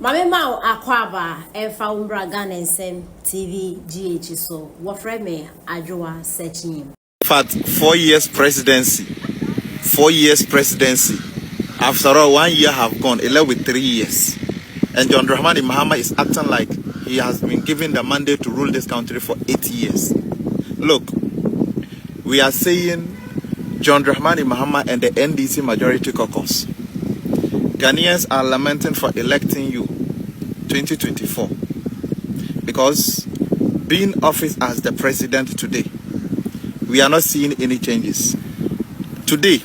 Mame Mao Akwaba, Efa Umbra Ghana TV GH so wafre me Adjoa searching him. In fact, 4 years presidency. 4 years presidency. After all, 1 year have gone, 11 with 3 years. And John Dramani Mahama is acting like he has been given the mandate to rule this country for 8 years. Look, we are saying John Dramani Mahama and the NDC majority caucus. Ghanaians are lamenting for electing you 2024 because being office as the president today, we are not seeing any changes. Today,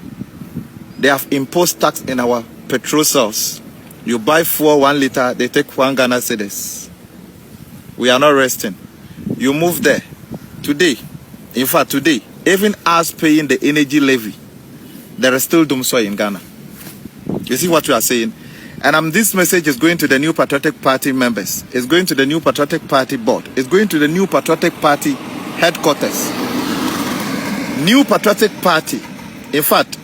they have imposed tax in our petrol cells. You buy fuel 1 liter, they take 1 Ghana cedis. We are not resting. You move there. Today, in fact today, even us paying the energy levy, there is still doomsday in Ghana. You see what we are saying? And this message is going to the New Patriotic Party members. It's going to the New Patriotic Party board. It's going to the New Patriotic Party headquarters. New Patriotic Party. In fact,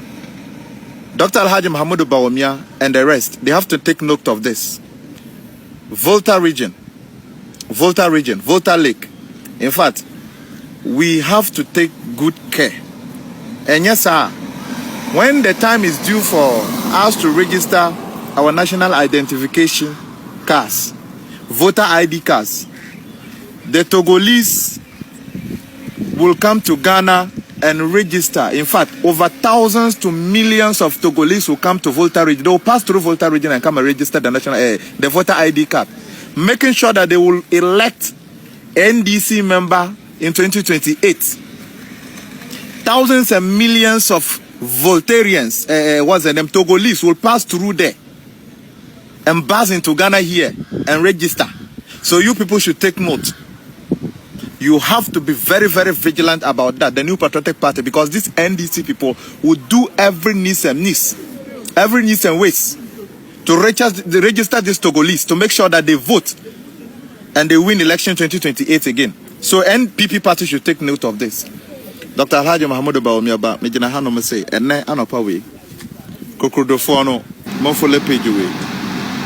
Dr. Alhaji Muhammadu Bawumia and the rest, they have to take note of this. Volta region, Volta Lake. In fact, we have to take good care. And yes, sir, when the time is due for us to register our national identification cards, voter ID cards, the Togolese will come to Ghana and register. In fact, over thousands to millions of Togolese will come to Volta region. They will pass through Volta region and come and register the national, the voter ID card, making sure that they will elect NDC member in 2028. Thousands and millions of Voltarians, Togolese will pass through there and buzz into Ghana here and register. So you people should take note. You have to be very, very vigilant about that, the New Patriotic Party, because these NDC people will do every needs and ways to register this Togolese to make sure that they vote and they win election 2028 again. So NPP party should take note of this. Dr. Alhaji Muhammadu Bawumia Mejina Hano say ene anopawe kokrodofo no monfole page we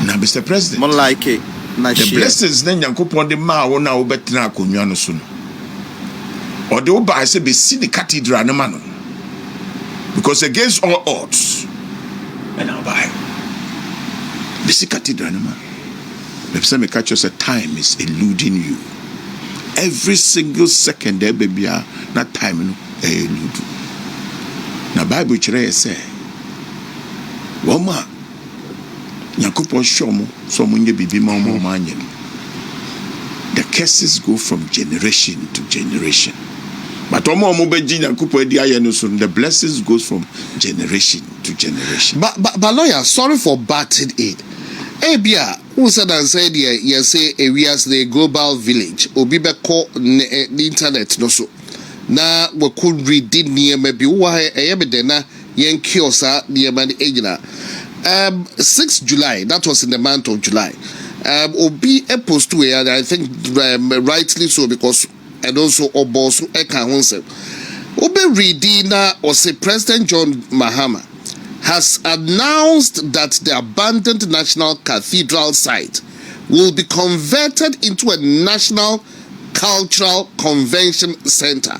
na Mr. President mon like na the blessings na Nyankopon de ma wo na wo betina akonwa no so no or the oba say be see the cathedral no man because against all odds and now by be see cathedral no man the say me catch us a time is eluding you. Every single second there baby na time no elude. Na Bible kire say woma Nyankopon shomo so mo nye bibi ma mo manye. The curses go from generation to generation. But omo beji Nyankopon edi aye no so the blessings goes from generation to generation. But lawyer, sorry for butting it. Ebia who said and said you say areas the global village obi be call the internet no so na we could read near maybe why na yen kiosa near man ejina 6 July, that was in the month of July. Obi a post to and I think rightly so because and also oboso eka honse obi reading na or say President John Mahama has announced that the abandoned National Cathedral site will be converted into a National Cultural Convention Center.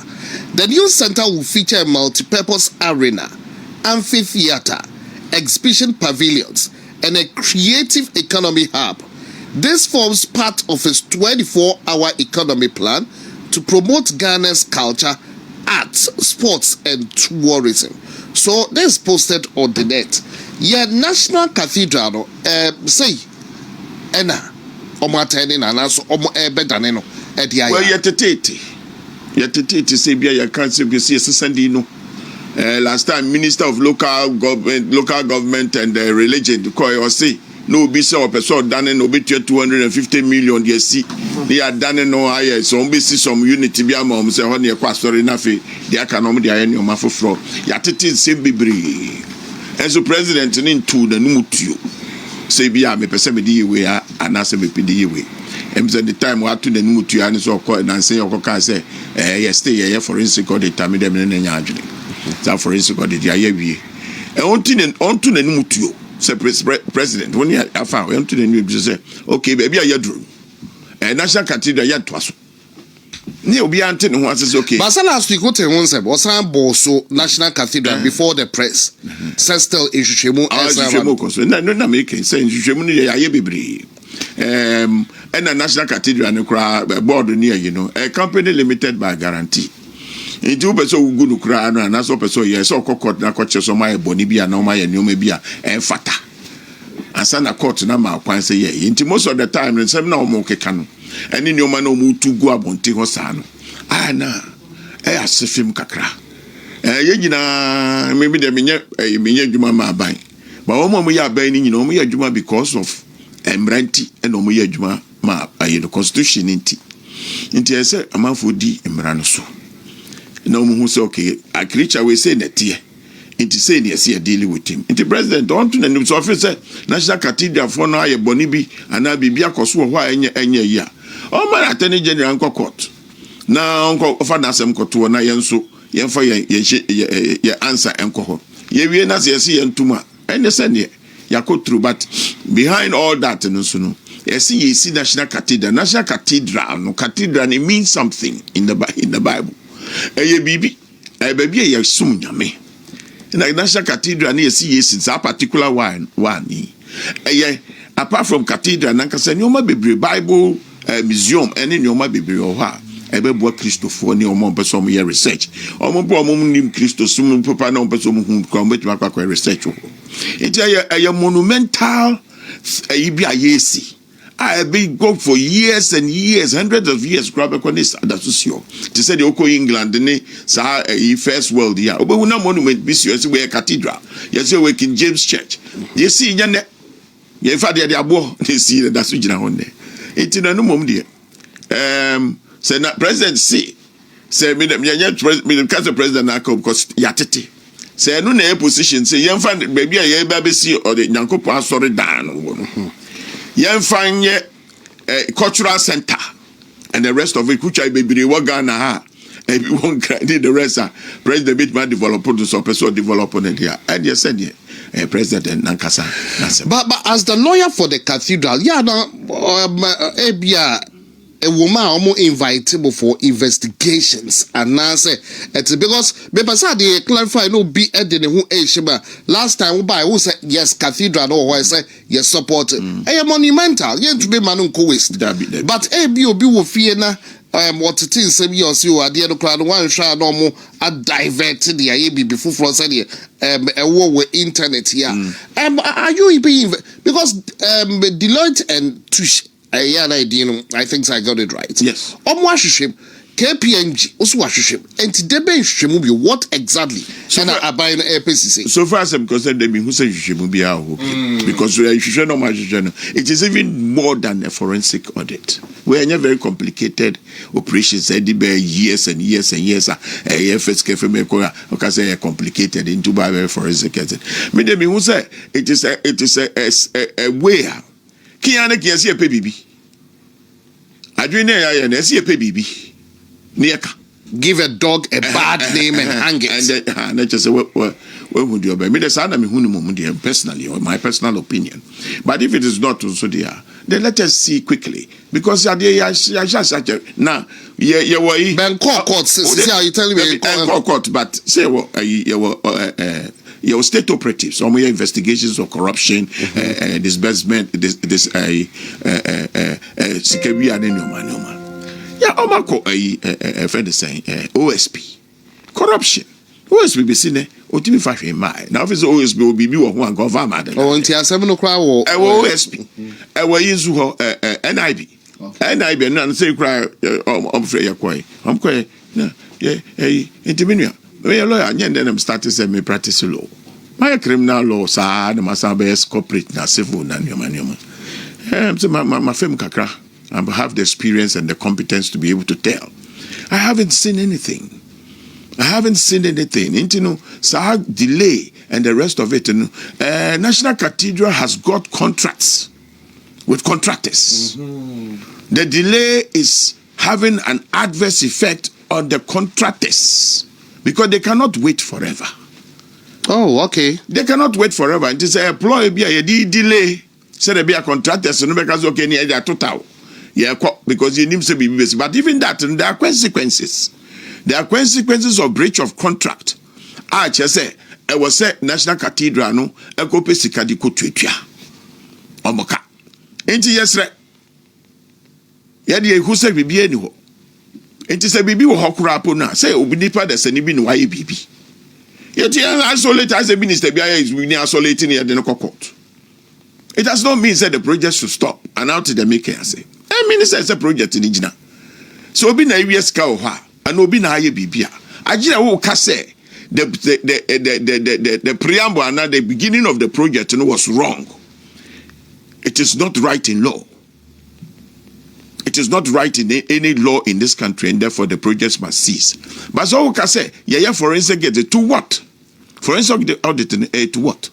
The new center will feature a multi-purpose arena, amphitheater, exhibition pavilions, and a creative economy hub. This forms part of his 24-hour economy plan to promote Ghana's culture, arts, sports, and tourism. So this posted on the net. Yeah, National Cathedral say ena omatene na naso omo ebedane no edia ya. Well yetete say bia ya kan say be sesandi no. Last time Minister of Local Government and Religion ko say no be say person dane no be 250 million dey see. They are done no higher so we see some unity be am say ho na kwasori na fe dey aka no dey aye no mafofro yatete say bibiri enso president ni ntu na numutuo say bia me pese me dey we anase me pedi we em say the time we atu na numutuo ani so ko na say yokoka say yes stay here forensic audit am dem na nya adwene that forensic audit ya wie ontu na numutuo president when I found him to the new say okay baby I drew national cathedral yet was near be antin who says okay but last week what one said was some boso national cathedral before the press says still in Shushemu no making saying Shushemu ya bebre and a national cathedral and a board near a company limited by guarantee. In 2 person good crown and as person yes or court na coach so my bonibia no my new mebia and fata. And sana court na ma kwan say ye. Into most of the time and some na o mo keka and in your man no mu to go abonti hosa no. Ah na asefim kakra. Ye nyina maybe dem menye dwuma ma ban. But o mo ya ban ni nyina o mo ya dwuma because of emranti and o mo ya dwuma ma the constitution inti. Inti ese amanfo di emra no so. No who say okay, a creature we say net here. It is saying yes, dealing with him. It president on to the news officer, National Cathedral for now, a bonibi, and I be a cosu why any year. Oh, my attorney general uncle court. Now, Uncle Fanasem Kotu and I so yen for your answer uncle. Ye we nas ye and tuma. And the send ye, ya go through, but behind all that, no sooner. Yes, ye see National Cathedral, no cathedral, it means something in the Bible. Baby, baby, you soon yame. In the National Cathedral, near see since a particular one. Apart from cathedral, Nanka said, you might be Bible museum, and in your might be or ha. Ebe boa Christo for ni omo person mo research. Omo bo omo nim Christo sum papa na person hu kwa betima kwa research. It a monumental bi ayesi. I been go for years and years, hundreds of years. Grab a cornice that's so. They said the Oko England, the first world year. But we no monument, be serious. We a cathedral. Yes, we King James Church. You see, you father the abo. They see that's what you know on there. It's in a no moment there. Say na president say me the president na come because yatete. Say no na position. Say you find baby a baby see or the Nyankopo sorry down. Yen find cultural center and the rest of it, which I be Ghana ha. And we won't credit the rest. President Bitman develop to some person develop on it here. And you said President Nankasa. But as the lawyer for the cathedral, a woman almost invitable for investigations and now say it's because they clarify no be who last time who said yes cathedral or say yes support monumental to be manunko waste but will fear na what it is some years you are the crowd one shot no more a diverted the before for said a war with internet here are you being because Deloitte and Tush I think I got it right. Yes. KPNG also and today what exactly? So I buy an APCC. So far as I'm concerned, they who say you should be because it is even more than a forensic audit. We are very complicated operations. Years and years and years. Say complicated into by forensic audit. Maybe who say it is a way. Kiane ki yesi epe bibi. Adwene ya na yesi epe bibi. Nieka. Give a dog a bad name and hang it. And I just say what would you obey? Me the sana me hunu mum personally or my personal opinion. But if it is not also there, then let us see quickly because now you were Ben court see how you tell me court but say what your state operatives, some investigations of corruption, disbursement, security and man. Yeah, Omako, friend is saying OSP, corruption. OSP be seen. Otimi fashion my. Now if it's OSP will be you or one government. Oh, until 7 o'clock. OSP. Yizu NIB. NIB and say cry. I'm afraid you're quiet. I'm quiet. Yeah. Intimidate. We a lawyer, and then I'm starting to me practice law. My criminal law, sir, the Masabes corporate, na civil, na nyoma. So my firm kakra, I have the experience and the competence to be able to tell. I haven't seen anything. Into sir, delay and the rest of it. National Cathedral has got contracts with contractors. Mm-hmm. The delay is having an adverse effect on the contractors. Because they cannot wait forever. Oh, okay. They cannot wait forever. It is a employee be a delay. Say there be a contractor, so no because okay, near total. Yeah, because you need to be busy. But even that, there are consequences. There are consequences of breach of contract. I just say, I was say National Cathedral no, I go pay sikadi ko twetua. Omoka. Enti yesre. Yadi who say bibi eni ho. Enti say bibi wo hokura po na. Say obi nipa de sani bi no waye bibi. Yet isolate as a minister is isolating here the court. It does not mean that the project should stop. And out to the maker say, a minister is a project in Ijina. So be na years cow and obi na ye bibia. Ajina wo ka say the preamble and the beginning of the project was wrong. It is not right in law. It is not right in any law in this country, and therefore the projects must cease. But so we can say, yeah, forensic audit to what? Forensic audit to what?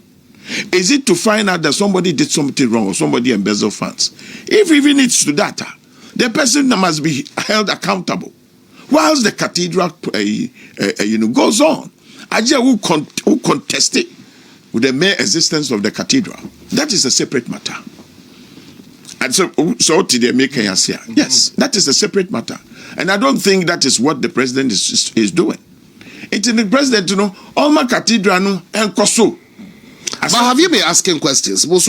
Is it to find out that somebody did something wrong or somebody embezzled funds? If even it's to that, the person must be held accountable. Whilst the cathedral, goes on, Ajay who contest it with the mere existence of the cathedral. That is a separate matter. And so to the maker here, yes, that is a separate matter. And I don't think that is what the president is doing. It's in the president, all my cathedral and Koso. But have you been asking questions? To what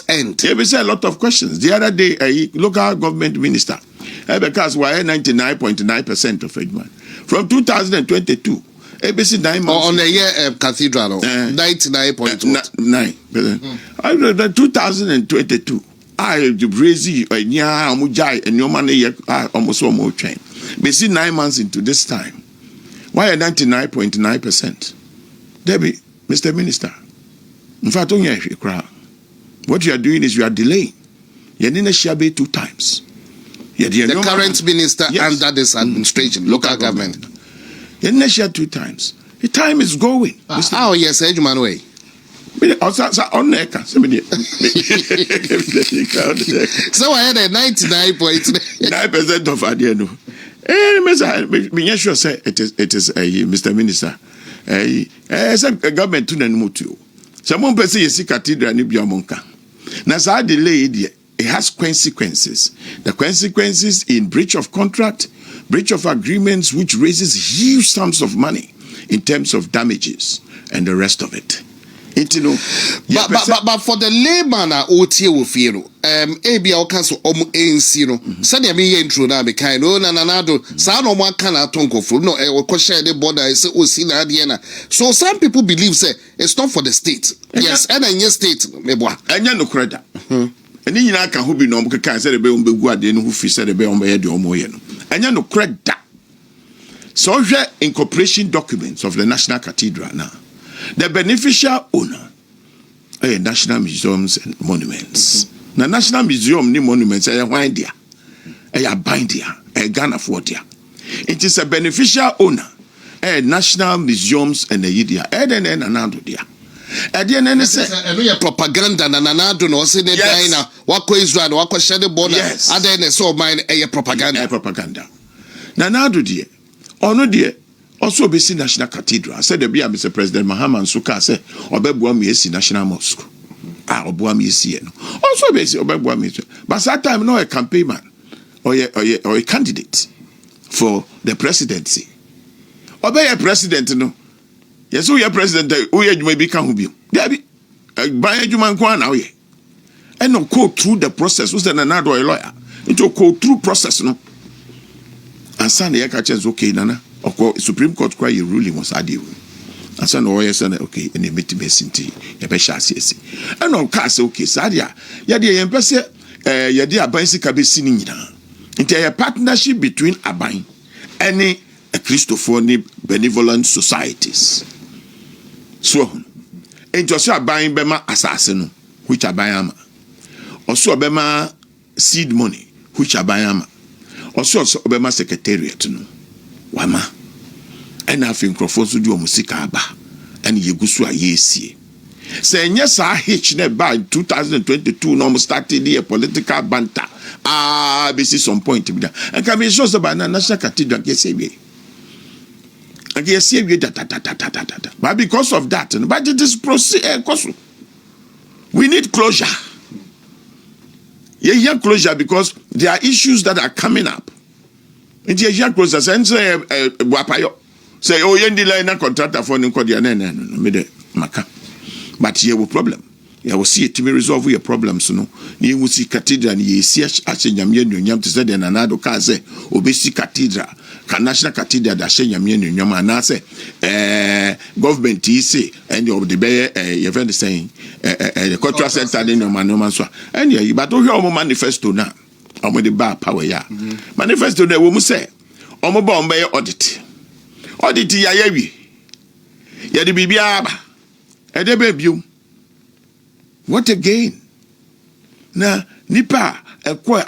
end? Yeah, we say a lot of questions. The other day, a local government minister, because we are 99.9% of it, man. From 2022, ABC 9 months. On the year cathedral, 99.9. 2022, I raise and your money almost almost train. ABC 9 months into this time. Why 99.9%? Debbie, Mr. Minister, in fact, what you are doing is you are delaying. You didn't share 2 times. The current minister under this administration, local government. You didn't share 2 times. The time is going. Oh, yes, Edgeman way. So I had a 99.9% of Adiano. Me sure say it is Mr. Minister. A government to Namutu. Someone person you see cathedral ni biamonka. Now so delayed it has consequences. The consequences in breach of contract, breach of agreements, which raises huge sums of money in terms of damages and the rest of it. But for the layman OT will feel ABL council ANC send me intro na be kind nanado no one can atonko for no share the border is so some people believe say it's not for the state. Yes, and any state meboa anya no credit and you can who be no can say the be umbegu ade no who fi say the be umbe de omoye no anya no credit. So incorporation documents of the National Cathedral now. The beneficial owner are national museums and monuments. Now, national museum ni monuments are wine there, are bind there, Ghana for there. It is a beneficial owner, national museums and the Yidia, and another there. At the end, say, propaganda, and another no say the China, what Israel, what share the border, and then so mine a propaganda. Propaganda. Now, dear, or no dear. Also, be seen National Cathedral. I said, the beer, Mr. President Mahama and Suka said, Obebuami is National Mosque. Obuami is also be Obebuami. But that time, no, a campaign man or a candidate for the presidency. Obey a president, no. Yes, we are president, we may become who be. There be by a human now, and no go through the process. Was then another lawyer? It will go through process, no. And Sunday, I catch okay, Nana. Of course, Supreme Court quite a ruling was added. And so no okay, and they made to be sinti, a pesha CSC. And no cast okay, Sadia, Yadia and Pesse, Yadia Bicycle be singing now. Into a partnership between Abain and a Christophony benevolent societies. So, and Joshua buying Bema assassin, which are Bayama. Also, Bema seed money, which are Bayama. Also, Bema secretariat. Wama. And I think Crawford do musika aba and yegusu ayesi. Say yes, I hitch by 2022 no started the political banter. This is some point. And can be shows about the National Cathedral. And yes, but because of that, but it is we need closure. Yeah, closure because there are issues that are coming up. And yeah, closure. Say, oh, yendi line contractor for no maka. But here we problem. You will see it to resolve your problems. No, you will see cathedral. You see, actually, you to say then another case. Obesi cathedral. National cathedral that share yamien in yama na say government say and you the be you friend saying the cultural center in your man so and yeah but we hear manifesto now omo the bar power ya manifesto there we mu say omo ba on be audit ya yawi ya de bibia ba e de be biom what again na nipa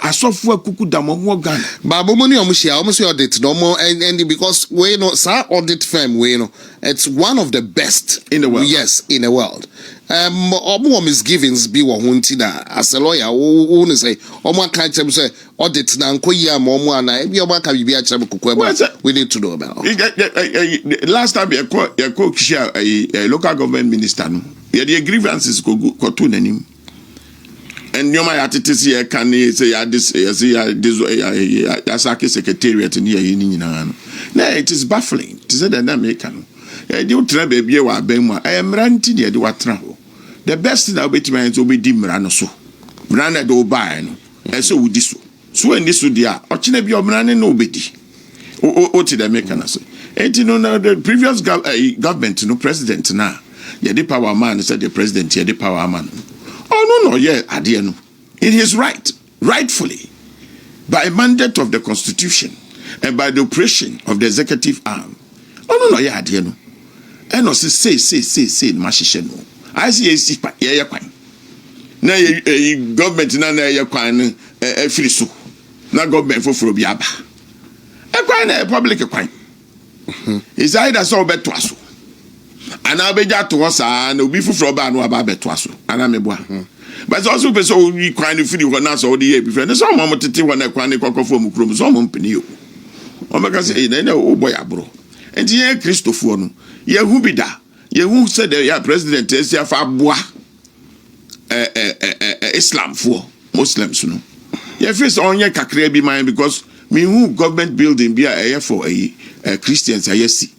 asofo akuku damo Ghana ba bomoni omushia audit no more and because we know sa audit firm we know it's one of the best in the world. Yes, in the world. Omo misgivings bi wo hunti na as a lawyer wo no say omo aka chem say audit na nkoyi am omo ana bi omo aka bibi a chem kokwa we need to know about. Last time you call share a local government minister no the grievances go to nanim. And you might say, can say, this secretariat in here. No, it is baffling. It is a dynamic. I am ranting here. The best thing I'll be to my will be Dimrano so. Brana do buy, and so would this. So in this would be a be your brand nobody. Oh, to the mechanism. And you know, the previous government, no president now. Yeah, the power man said the president here, the power man. Oh no, yeah, Adiano. It is right, rightfully, by a mandate of the Constitution and by the operation of the executive arm. Oh no, yeah, Adiano. And no say, Mashisheno. I see yeah, quine. Now, government na quine, friso. Na government for Biaba. A quine, a public quine. Is either so bet to us. And I'll be that to us, and will be for Froba no about Betwaso, and I'm a boy. But also, so we kind of feel when I saw the year before. There's some moment to when I can't cock off from Chromosome Penny. Omega say, oh boy, bro. And yeah, Christopher, yeah, who be that? Yeah, who said that, yeah, President is ya Fabwa Islam for Muslims, no. Yeah, first on your Kakre be mine because me who government building be a for a Christians, I see.